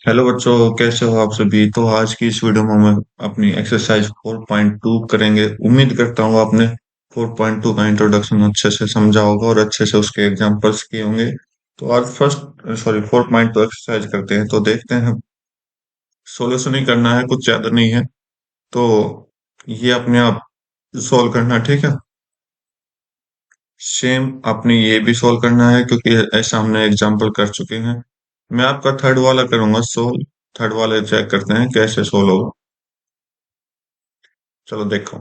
Hello बच्चों, कैसे हो आप सभी। तो आज की इस वीडियो में हम अपनी एक्सरसाइज 4.2 करेंगे। उम्मीद करता हूँ आपने 4.2 का इंट्रोडक्शन अच्छे से समझा होगा और अच्छे से उसके एग्जांपल्स किए होंगे। तो आज फर्स्ट 4.2 एक्सरसाइज करते हैं। तो देखते हैं, सॉल्यूशन ही करना है, कुछ ज्यादा नहीं है। तो ये अपने आप सॉल्व करना, ठीक है। सेम अपने ये भी सॉल्व करना है, क्योंकि ऐसा हमने एग्जांपल कर चुके हैं। मैं आपका थर्ड वाला करूंगा सोल्व। थर्ड वाले चेक करते हैं कैसे सोल्व होगा। चलो देखो।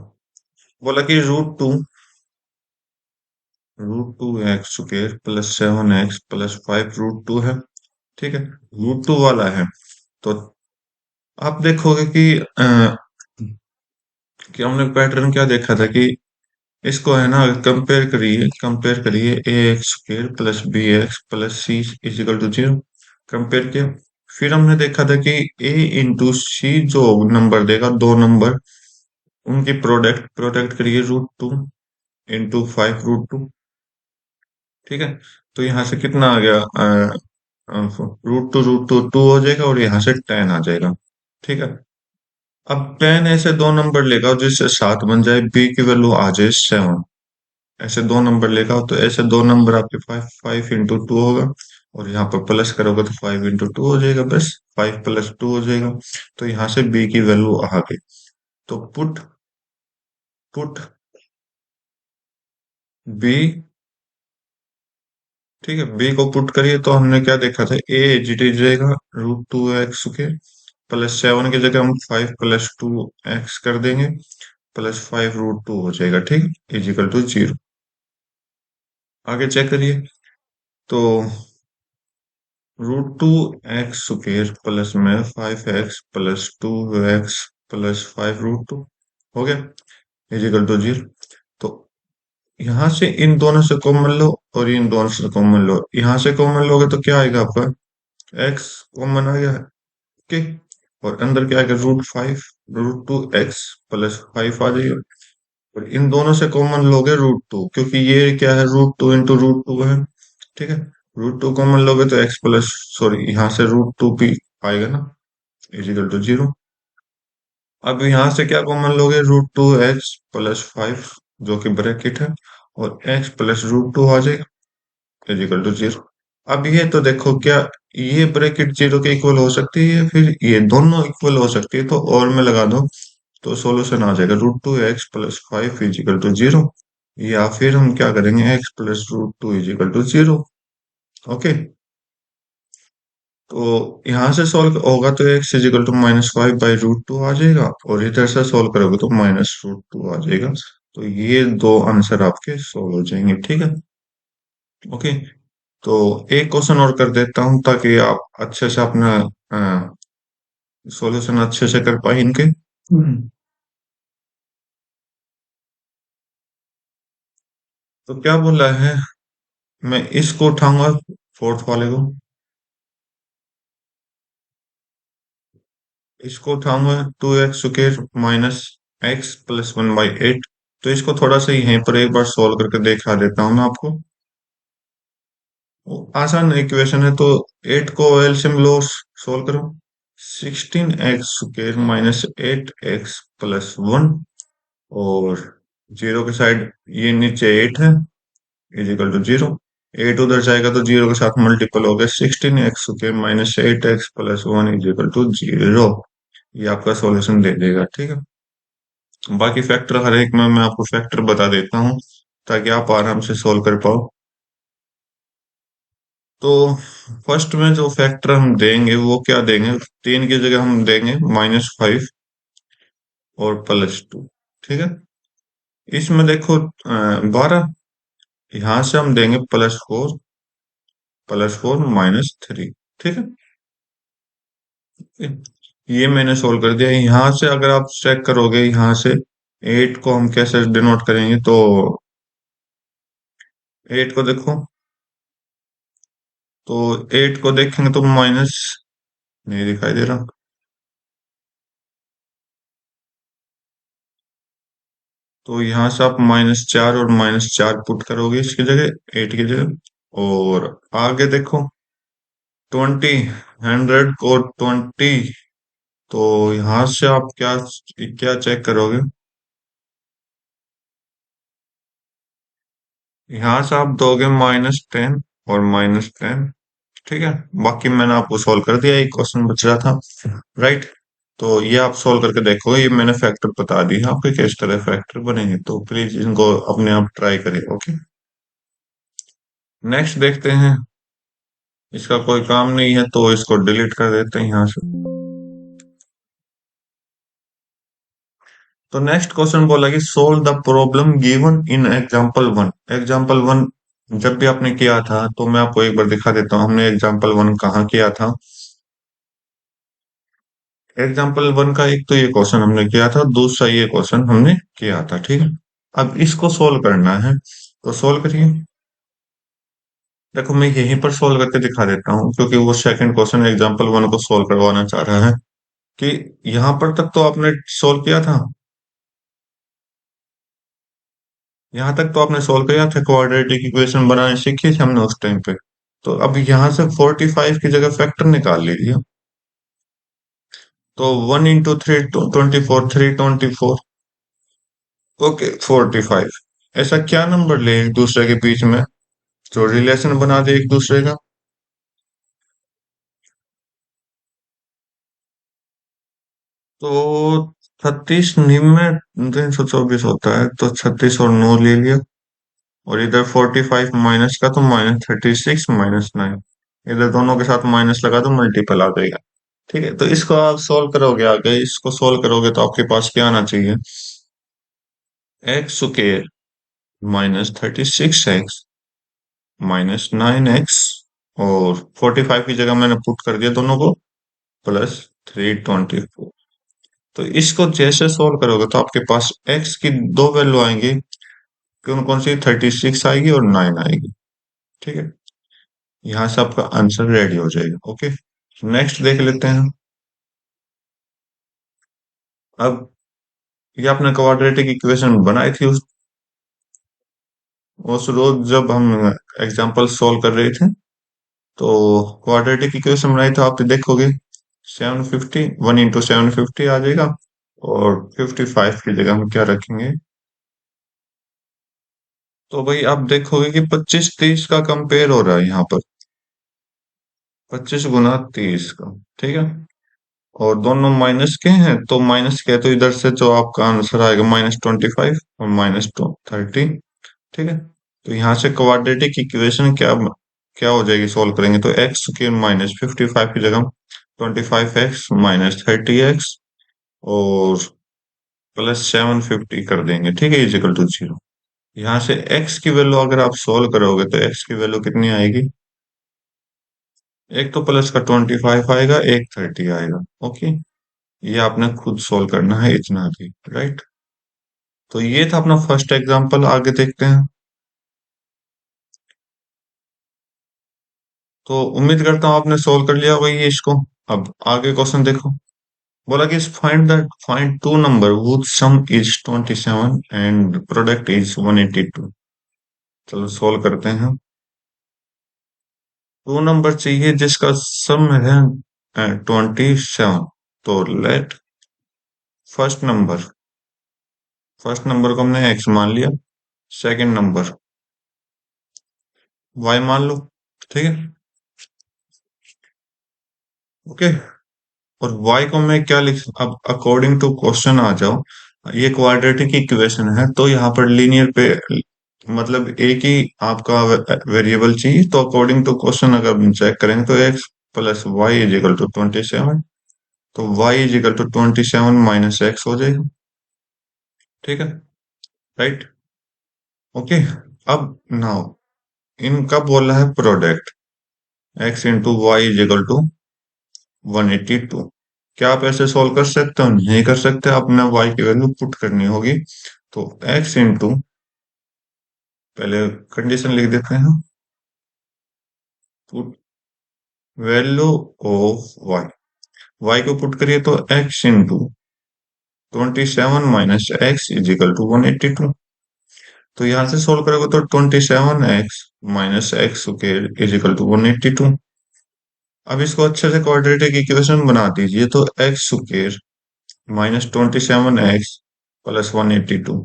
बोला कि root two x square plus 7x plus 5 root 2 है। ठीक है, रूट 2 वाला है। तो आप देखोगे कि हमने पैटर्न क्या देखा था कि इसको है ना, कंपेयर करिए A X square plus B X plus C equal to 0। Compare किया। फिर हमने देखा था कि ए इंटू सी जो नंबर देगा, दो नंबर, उनकी प्रोडक्ट प्रोडक्ट करिए रूट 2 इंटू 5 रूट 2। ठीक है। तो यहाँ से कितना आ गया, रूट टू हो जाएगा और यहाँ से 10 आ जाएगा। ठीक है। अब 10 ऐसे दो नंबर लेगा जिससे 7 बन जाए, बी की वैल्यू आ जाए 7। ऐसे दो नंबर लेगा तो ऐसे दो नंबर आपके 5 5 इंटू 2 होगा। और यहाँ पर प्लस करोगे तो 5 इंटू 2 हो जाएगा, बस 5 + 2 हो जाएगा। तो यहाँ से बी की वैल्यू आ गई। तो पुट पुट बी। ठीक है, बी को पुट करिए तो हमने क्या देखा था, ए जी जाएगा रूट 2 एक्स के प्लस 7 की जगह हम 5 + 2 एक्स कर देंगे, प्लस 5 रूट 2 हो जाएगा। ठीक, इजिकल टू 0। आगे चेक करिए। तो रूट 2 एक्स स्क्र प्लस में 5x + 2x प्लस 5 रूट 2 हो गया, इजिकल टू 0। तो यहाँ से इन दोनों से कॉमन लो और इन दोनों से कॉमन लो। यहाँ से कॉमन लोगे तो क्या आएगा आपका, एक्स कॉमन आ गया है। ओके। और अंदर क्या आएगा, रूट 2 एक्स प्लस 5 आ जाएगा। और इन दोनों से कॉमन लोगे रूट 2, क्योंकि ये क्या है, रूट 2 इंटू रूट 2 है। ठीक है। रूट 2 कॉमन लोगे तो एक्स प्लस, सॉरी, यहाँ से रूट 2 भी आएगा ना, इजिकल टू 0। अब यहाँ से क्या कॉमन लोगे, रूट 2 एक्स प्लस 5, जो कि ब्रैकेट है, और एक्स प्लस रूट 2 आ जाएगा, इजिकल टू 0। अब ये तो देखो, क्या ये ब्रैकेट 0 के इक्वल हो सकती है, फिर ये दोनों इक्वल हो सकती है, तो और में लगा दो तो सॉल्यूशन आ जाएगा root 2 x plus 5 equal to 0। या फिर हम क्या करेंगे, x plus root 2 equal to 0। Okay. तो यहाँ से सॉल्व होगा तो एक्स इजिकल टू -5/रूट 2 आ जाएगा, और इधर से सॉल्व करोगे तो -रूट 2 आ जाएगा। तो ये दो आंसर आपके सॉल्व हो जाएंगे। ठीक है। ओके। तो एक क्वेश्चन और कर देता हूँ ताकि आप अच्छे से अपना सॉल्यूशन अच्छे से कर पाए इनके। तो क्या बोला है, मैं इसको उठाऊंगा, फोर्थ वाले को, इसको उठाऊंगा 2x² माइनस एक्स प्लस 1/8। तो इसको थोड़ा सा यहीं पर एक बार सॉल्व करके दिखा देता हूँ मैं आपको। वो आसान इक्वेशन है, तो 8 को एलसीएम लो, सोल्व करो। 16x² माइनस 8x प्लस 1, और 0 के साइड ये नीचे 8 है, इजिकल टू 0। 8 उधर जाएगा तो 0 के साथ मल्टीपल हो गया, 16x² minus 8x plus 1 is equal to 0। ये आपका सॉल्यूशन दे देगा। ठीक है। बाकी फैक्टर हर एक में मैं आपको फैक्टर बता देता हूँ ताकि आप आराम से सोल्व कर पाओ। तो फर्स्ट में जो फैक्टर हम देंगे वो क्या देंगे, 3 की जगह हम देंगे -5 और +2। ठीक है। इसमें देखो 12, यहां से हम देंगे +4 -3। ठीक है। ये मैंने सोल्व कर दिया। यहाँ से अगर आप चेक करोगे, यहाँ से 8 को हम कैसे डिनोट करेंगे, तो 8 को देखो, तो 8 को देखेंगे तो माइनस नहीं दिखाई दे रहा। तो यहाँ से आप -4 और -4 पुट करोगे इसकी जगह, 8 की जगह। और आगे देखो, 20, 100 को 20, तो यहां से आप क्या क्या चेक करोगे? यहां से आप दोगे -10 और -10। ठीक है। बाकी मैंने आपको सॉल्व कर दिया, एक क्वेश्चन बच रहा था। राइट। तो ये आप सॉल्व करके देखो, ये मैंने फैक्टर बता दी है आपके किस तरह फैक्टर बनेंगे, तो प्लीज इनको अपने आप ट्राई करें। ओके। नेक्स्ट देखते हैं। इसका कोई काम नहीं है तो इसको डिलीट कर देते हैं यहाँ से। तो नेक्स्ट क्वेश्चन बोला कि solve the problem given in example one. Example one जब भी आपने किया था, तो मैं आपको एक बार दिखा देता हूँ हमने एग्जांपल वन कहाँ किया था। एग्जांपल वन का एक तो ये क्वेश्चन हमने किया था, दूसरा ये क्वेश्चन हमने किया था। ठीक है। अब इसको सोल्व करना है, तो सोल्व करिए। देखो मैं यहीं पर सोल्व करके दिखा देता हूँ, क्योंकि वो सेकंड क्वेश्चन एग्जांपल वन को सोल्व करवाना चाह रहा है। कि यहाँ पर तक तो आपने सोल्व किया था, यहाँ तक तो आपने सोल्व किया था, क्वाड्रेटिक इक्वेशन बनाने सीखी थी हमने उस टाइम पे। तो अब यहाँ से 45 की जगह फैक्टर निकाल लीजिए। तो 1 × 3 24, 3 24। ओके 45। ऐसा क्या नंबर ले एक दूसरे के बीच में जो रिलेशन बना दे एक दूसरे का? तो 36 निम्न 324 होता है, तो 36 और 9 ले लिया। और इधर 45 माइनस का, तो -36 -9। इधर दोनों के साथ माइनस लगा दो, मल्टीपल आ जाएगा। ठीक है। तो इसको आप सोल्व करोगे, आगे इसको सोल्व करोगे तो आपके पास क्या आना चाहिए? x² -36x -9x, और 45 की जगह मैंने पुट कर दिया दोनों को, +324। तो इसको जैसे सोल्व करोगे तो आपके पास x की दो वैल्यू आएंगी। कौन कौन सी? 36 आएगी और 9 आएगी। ठीक है। यहाँ से आपका आंसर रेडी हो जाएगा। ओके। नेक्स्ट देख लेते हैं। अब ये आपने क्वाड्रेटिक इक्वेशन बनाई थी उस रोज जब हम एग्जाम्पल सोल्व कर रहे थे, तो क्वाड्रेटिक इक्वेशन बनाई तो आप देखोगे 750, 1 × 750 आ जाएगा। और 55 की जगह हम क्या रखेंगे? तो भाई आप देखोगे कि 25 30 का कंपेयर हो रहा है यहाँ पर, 25 × 30 का। ठीक है। और दोनों माइनस के हैं, तो माइनस के तो इधर से जो आपका आंसर आएगा -25 और -30। ठीक है। तो यहाँ से क्वाड्रेटिक इक्वेशन क्या क्या हो जाएगी सॉल्व करेंगे तो x³ -55 की जगह 25x -30x और +750 कर देंगे। ठीक है, इजिकल टू 0। यहाँ से x की वैल्यू अगर आप सोल्व करोगे तो x की वैल्यू कितनी आएगी? एक तो प्लस का 25 आएगा, एक 30 आएगा। ओके। ये आपने खुद सोल्व करना है, इतना भी। राइट। तो ये था अपना फर्स्ट एग्जांपल, आगे देखते हैं। तो उम्मीद करता हूँ आपने सोल्व कर लिया होगा ये इसको। अब आगे क्वेश्चन देखो। बोला कि find two number whose sum is 27 and product is 182। चलो सोल्व करते हैं। टू नंबर चाहिए जिसका सम है 27। तो let first number first number को हमने x मान लिया, सेकंड नंबर y मान लो। ठीक है। ओके। और y को मैं क्या लिख, अब अकॉर्डिंग टू क्वेश्चन आ जाओ। ये क्वाड्रेटिक इक्वेशन है, तो यहाँ पर लीनियर पे मतलब एक ही आपका वेरिएबल चाहिए, तो अकॉर्डिंग टू क्वेश्चन अगर हम चेक करेंगे तो x + y = 27। तो y = 27 - x हो जाएगा। ठीक है। राइट। ओके। अब नाउ इनका बोला है प्रोडक्ट x × y = 182। क्या आप ऐसे सोल्व कर सकते हो? नहीं कर सकते, अपने y की वैल्यू पुट करनी होगी। तो x इंटू, पहले कंडीशन लिख देते हैं, पुट वैल्यू ऑफ y को पुट करिए तो x × 27 - x = 182। तो यहां से सोल्व करोगे तो 27x - x इजिकल टू 182। अब इसको अच्छे से क्वाड्रेटिक इक्वेशन बना दीजिए। तो x square minus 27x plus 182,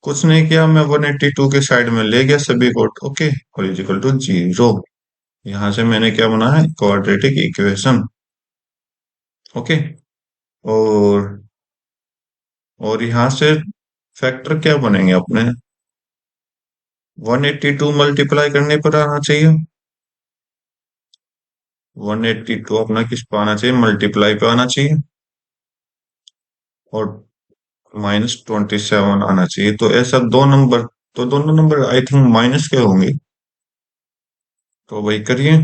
कुछ नहीं किया, मैं 182 के साइड में ले गया सभी को, ओके, और इजिकल टू 0। यहां से मैंने क्या बनाया, क्वाड्रेटिक इक्वेशन, ओके। और यहाँ से फैक्टर क्या बनेंगे अपने, 182 मल्टीप्लाई करने पर आना चाहिए, 182 अपना किस पे आना चाहिए, मल्टीप्लाई पे आना चाहिए, और -27 आना चाहिए। तो ऐसा दो नंबर, तो दोनों नंबर आई थिंक माइनस के होंगे, तो वही करिए।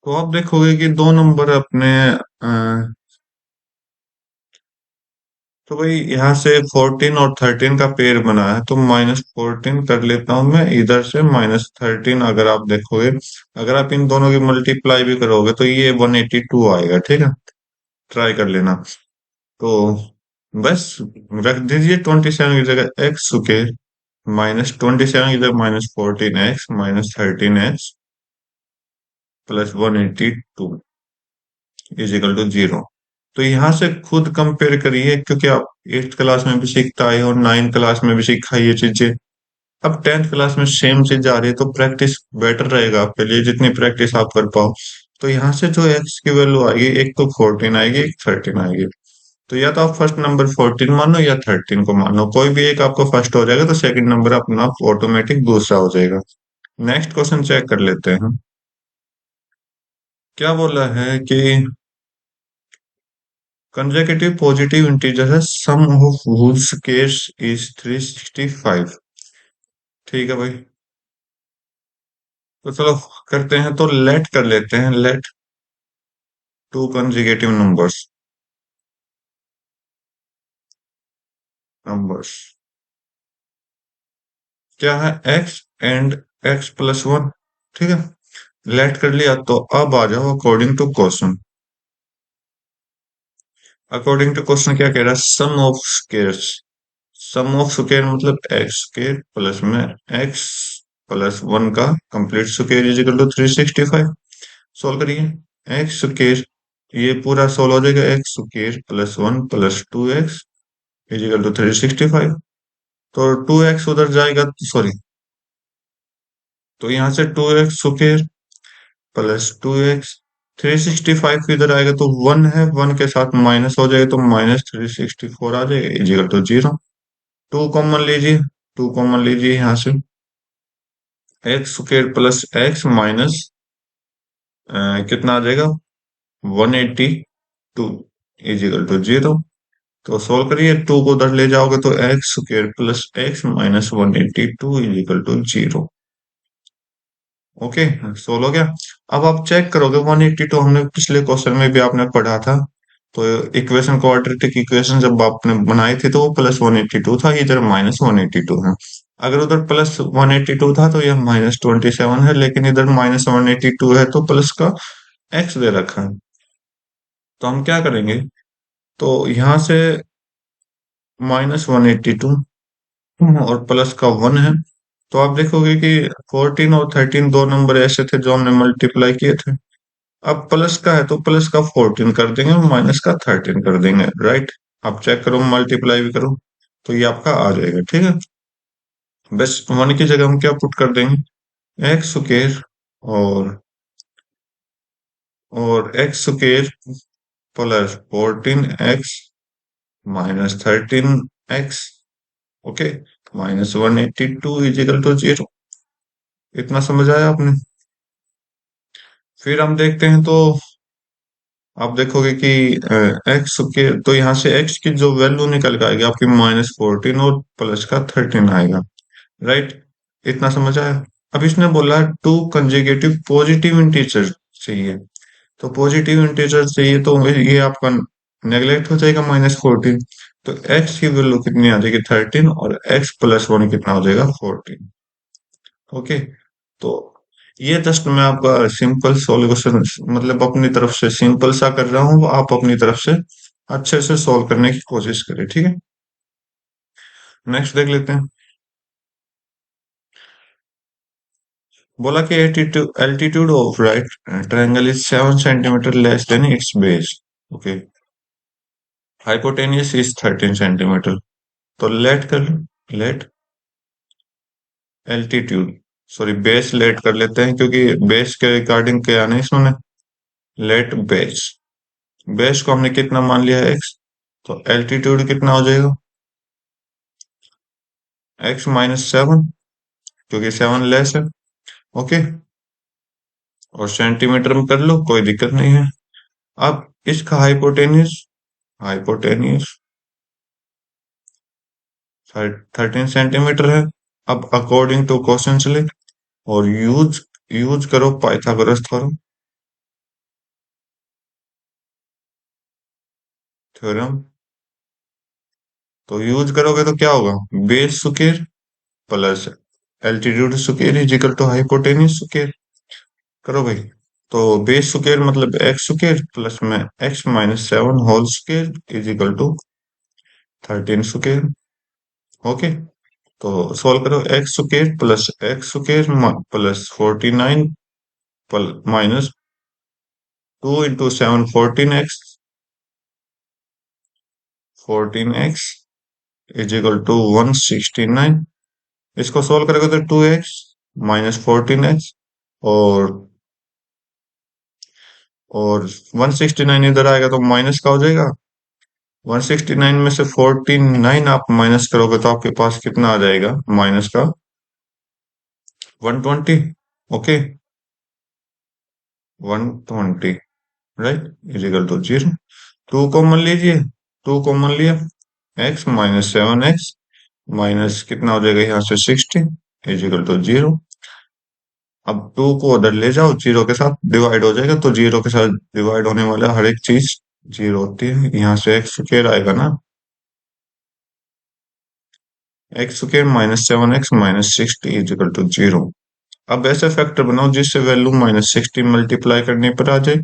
तो आप देखोगे कि दो नंबर अपने तो भाई यहाँ से 14 और 13 का पेयर बना है, तो -14 कर लेता हूं मैं इधर से, -13 अगर आप देखोगे, अगर आप इन दोनों की मल्टीप्लाई भी करोगे तो ये 182 आएगा, ठीक है, ट्राई कर लेना। तो बस रख दीजिए 27 की जगह एक्स स्क्वायर, -27 की जगह -14x -13x plus 182 is equal to 0। तो यहाँ से खुद कंपेयर करिए, क्योंकि आप 8th क्लास में भी सीखता आए और 9th क्लास में भी सीखा ये चीजें, अब 10th क्लास में सेम चीज आ रही है, तो प्रैक्टिस बेटर रहेगा आपके लिए, जितनी प्रैक्टिस आप कर पाओ। तो यहाँ से जो एक्स की वैल्यू आएगी, एक तो 14 आएगी, एक 13 आएगी। तो या तो आप फर्स्ट नंबर 14 मानो या 13 को मानो, कोई भी एक आपको फर्स्ट हो जाएगा, तो सेकंड नंबर अपना ऑटोमेटिक दूसरा हो जाएगा। नेक्स्ट क्वेश्चन चेक कर लेते हैं। क्या बोला है कि consecutive positive integers sum of whose squares is 365। ठीक है भाई, तो चलो करते हैं, तो लेट कर लेते हैं, लेट टू कंसेक्यूटिव नंबर्स क्या है, x एंड x प्लस 1, ठीक है, लेट कर लिया। तो अब आ जाओ according to question. According to question क्या कह रहा है, sum of squares, sum of square मतलब एक्स स्क्वायर प्लस में एक्स प्लस 1 का complete square is equal to 365। Solve करिए, एक्स स्क्वायर, ये पूरा सोल्व हो जाएगा, X square plus 1 plus 2x is equal to 365। तो 2x उधर जाएगा, सॉरी, तो यहाँ से 2x स्क्वायर प्लस 2x, 365 इधर आएगा तो 1 है, 1 के साथ माइनस हो जाएगा, तो -364 आ जाएगा इज इक्वल टू 0। 2 कॉमन लीजिए, 2 कॉमन लीजिए यहाँ से, x square plus x minus कितना आ जाएगा, 182 इज इक्वल टू 0। तो सोल्व करिए, 2 को उधर ले जाओगे तो x square plus x minus 182 is equal to 0। Okay, solve हो गया। अब आप चेक करोगे 182 हमने पिछले क्वेश्चन में भी आपने पढ़ा था, तो इक्वेशन, क्वाड्रेटिक इक्वेशन जब आपने बनाई थी तो वो +182 था, इधर -182 है। अगर उधर +182 था तो यह -27 है, लेकिन इधर -182 है तो प्लस का एक्स दे रखा है। तो हम क्या करेंगे, तो यहाँ से -182 और प्लस का 1 है, तो आप देखोगे कि 14 और 13 दो नंबर ऐसे थे जो हमने मल्टीप्लाई किए थे। अब प्लस का है तो प्लस का 14 कर देंगे और माइनस का 13 कर देंगे, राइट। आप चेक करो, मल्टीप्लाई भी करो, तो ये आपका आ जाएगा, ठीक है। बस 1 की जगह हम क्या पुट कर देंगे, एक्स स्क्वायर और x square plus 14x minus 13x, okay, -182 is equal to 0। इतना समझ आया आपने। फिर हम देखते हैं, तो आप देखोगे कि एक्स के, तो यहाँ से एक्स की जो वैल्यू निकल के आएगी आपकी -14 और प्लस का 13 आएगा, राइट। इतना समझ आया। अब इसने बोला टू कंसेक्यूटिव पॉजिटिव इंटीजर चाहिए, तो पॉजिटिव इंटीजर चाहिए, तो ये आपका नेग्लेक्ट हो जाएगा -14। तो एक्स की वैल्यू कितनी आ जाएगी, 13, और एक्स प्लस 1 कितना हो जाएगा, 14। ओके, तो ये जस्ट मैं आपका सिंपल सॉल्यूशन, मतलब अपनी तरफ से सिंपल सा कर रहा हूँ, आप अपनी तरफ से अच्छे से सॉल्व करने की कोशिश करें, ठीक है। नेक्स्ट देख लेते हैं। बोला कि altitude of right triangle is 7 centimetre less than its base. Okay, hypotenuse is 13 centimetre. तो लेट कर लो, let altitude, sorry base let कर लेते हैं क्योंकि बेस के रिगार्डिंग क्या नहीं सुने। लेट बेस, बेस को हमने कितना मान लिया है एक्स, तो एल्टीट्यूड कितना हो जाएगा x-7, क्योंकि 7 लेस है। ओके, और सेंटीमीटर में कर लो, कोई दिक्कत नहीं है। अब इसका हाइपोटेन्यूज, हाइपोटेन्यूज 13 सेंटीमीटर है। अब अकॉर्डिंग टू क्वेश्चन ले और यूज यूज करो पाइथागोरस थ्योरम। तो यूज करोगे तो क्या होगा, base square plus altitude square is equal to hypotenuse square. करो भाई। तो बेस स्क्वायर मतलब एक्स स्क्वायर प्लस में x-7 whole square is equal to 13 स्क्वायर। ओके, तो सॉल्व करो, x square plus x square plus 49 minus 2 into 7 14x is equal to 169। इसको solve करोगे तो 2x माइनस 14x और 169 इधर आएगा तो माइनस का हो जाएगा। 169 में से 49 आप माइनस करोगे तो आपके पास कितना आ जाएगा माइनस का 120। Okay, 120 right is equal to 0। 2 common लीजिए, 2 कॉमन लिया, x-7x माइनस कितना हो जाएगा यहाँ से 60 इज इक्वल टू 0। अब 2 को उधर ले जाओ, 0 के साथ डिवाइड हो जाएगा, तो 0 के साथ डिवाइड होने वाला हर एक चीज 0 होती है। यहाँ से एक्स स्क्वायर आएगा ना, x square minus 7x minus 60 is equal to 0। अब ऐसे फैक्टर बनाओ जिससे वैल्यू -60 मल्टीप्लाई करने पर आ जाए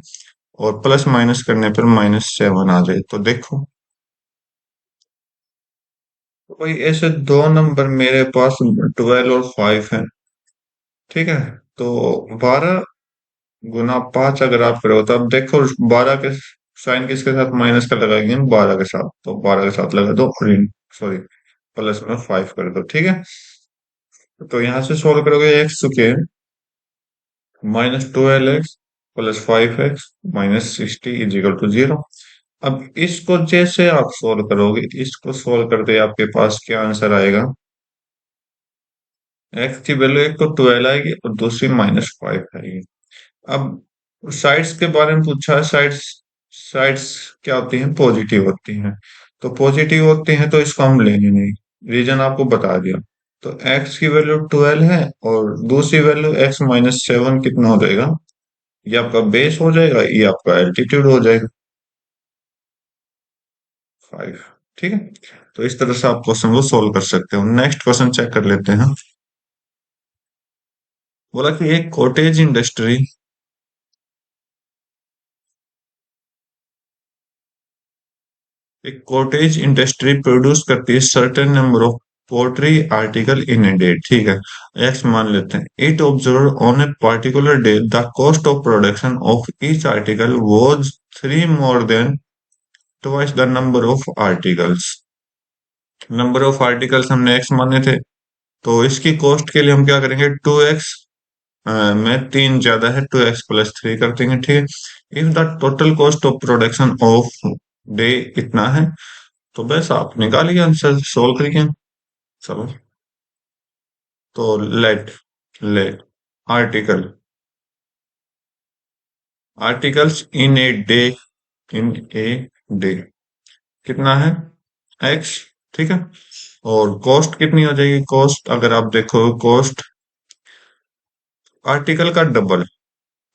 और प्लस माइनस करने पर -7 आ जाए। तो देखो, तो भाई ऐसे दो नंबर मेरे पास 12 और 5 है। ठीक है, तो 12 गुना 5 अगर आप करो तो अब देखो 12 के साइन किसके साथ माइनस का लगाएंगे, 12 के साथ, तो 12 के साथ लगा दो, सॉरी प्लस में 5 कर दो। ठीक है, तो यहां से सोल्व करोगे x square -12x plus 5x minus 60 is equal to 0। अब इसको जैसे आप सोल्व करोगे, इसको सोल्व करते आपके पास क्या आंसर आएगा, एक्स की वैल्यू एक तो 12 आएगी और दूसरी -5 आएगी। अब साइड्स के बारे में पूछा है, साइड्स साइड्स क्या होती हैं, पॉजिटिव होती हैं। तो पॉजिटिव होती हैं तो इसको हम लेंगे नहीं, रीजन आपको बता दिया। तो x की वैल्यू 12 है और दूसरी वैल्यू x-7 कितना हो जाएगा, ये आपका बेस हो जाएगा, ये आपका एल्टीट्यूड हो जाएगा 5। ठीक है, तो इस तरह से आप क्वेश्चन को सोल्व कर सकते हो। नेक्स्ट क्वेश्चन चेक कर लेते हैं। बोला कि एक कॉटेज इंडस्ट्री, एक कॉटेज इंडस्ट्री प्रोड्यूस करती है certain number of poultry article in a day. ठीक है, एक्स मान लेते हैं। It observe on a particular day the cost of production of each article was 3 more than twice the number of articles. Number of articles हमने x माने थे, तो इसकी कॉस्ट के लिए हम क्या करेंगे, 2x में 3 ज्यादा है, 2x+3 कर देंगे। ठीक है, if the total cost of production of day इतना है, तो बस आप निकालिए आंसर, सोल्व करिए। चलो, तो let let article articles in a day, in a day कितना है एक्स। ठीक है, और कॉस्ट कितनी हो जाएगी, कॉस्ट अगर आप देखो, कॉस्ट आर्टिकल का डबल।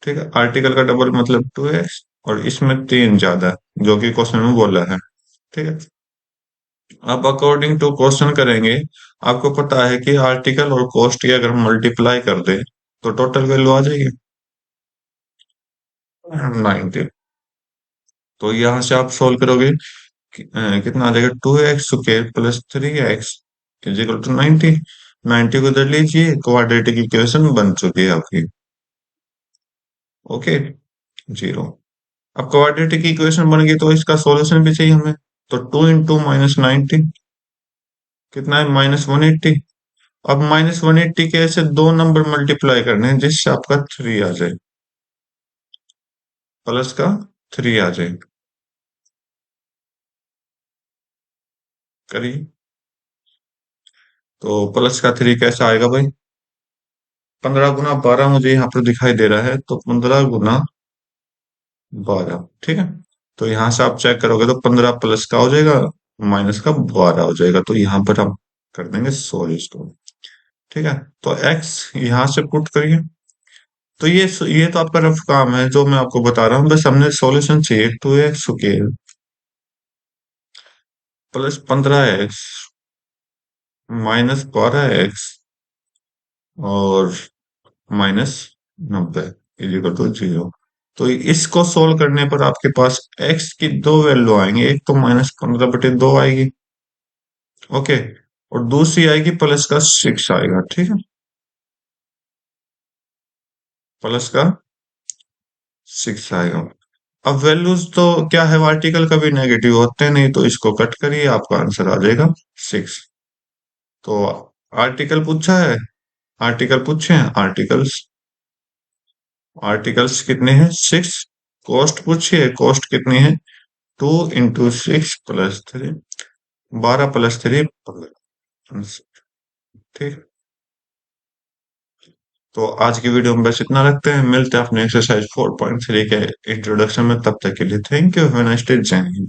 ठीक है, आर्टिकल का डबल मतलब 2x और इसमें 3 ज्यादा है, जो कि क्वेश्चन में बोला है। ठीक है, अब अकॉर्डिंग टू क्वेश्चन करेंगे। आपको पता है कि आर्टिकल और कॉस्ट की अगर मल्टीप्लाई कर दे तो टोटल वैल्यू आ जाएगी 90। तो यहां से आप सोल्व करोगे कितना आ जाएगा, 2x square plus 3x is equal to 90। 90 को इधर लीजिए, क्वाड्रेटिक इक्वेशन बन चुकी है आपकी। Okay, zero. अब क्वाड्रेटिक इक्वेशन बन गई तो इसका सॉल्यूशन भी चाहिए हमें। तो 2 × -90 कितना है, -180। अब -180 के ऐसे दो नंबर मल्टीप्लाई करने हैं जिससे आपका 3 आ जाए, प्लस का 3 आ जाए। करिए। तो प्लस का 3 कैसे आएगा भाई? 15 × 12 मुझे यहाँ पर दिखाई दे रहा है, तो 15 × 12, ठीक है। तो यहाँ से आप चेक करोगे तो 15 प्लस का हो जाएगा, माइनस का 12 हो जाएगा। तो यहाँ पर हम कर देंगे सॉल्व इसको, ठीक है। तो x यहाँ से पुट करिए। तो ये तो आपका रफ काम है जो मैं आपको बता रहा हूँ, बस हमने सॉल्यूशन चाहिए। 2x² प्लस 15x -12x और -90 इक्वल टू 0। तो इसको सोल्व करने पर आपके पास x की दो वैल्यू आएंगी, एक तो -15/2 आएगी, ओके, और दूसरी आएगी प्लस का 6 आएगा, ठीक है, प्लस का 6 आएगा। अब वैल्यूज तो क्या है, आर्टिकल कभी नेगेटिव होते नहीं, तो इसको कट करिए, आपका आंसर आ जाएगा 6। तो आर्टिकल पूछा है, आर्टिकल पूछे हैं, आर्टिकल्स, आर्टिकल्स कितने हैं, 6। कॉस्ट पूछिए, कॉस्ट कितनी है, 2 × 6 + 3, 12 + 3 15। ठीक। तो आज की वीडियो में बस इतना रखते हैं, मिलते हैं अपने एक्सरसाइज 4.3 के इंट्रोडक्शन में। तब तक के लिए thank you, have a nice day, जय हिंद।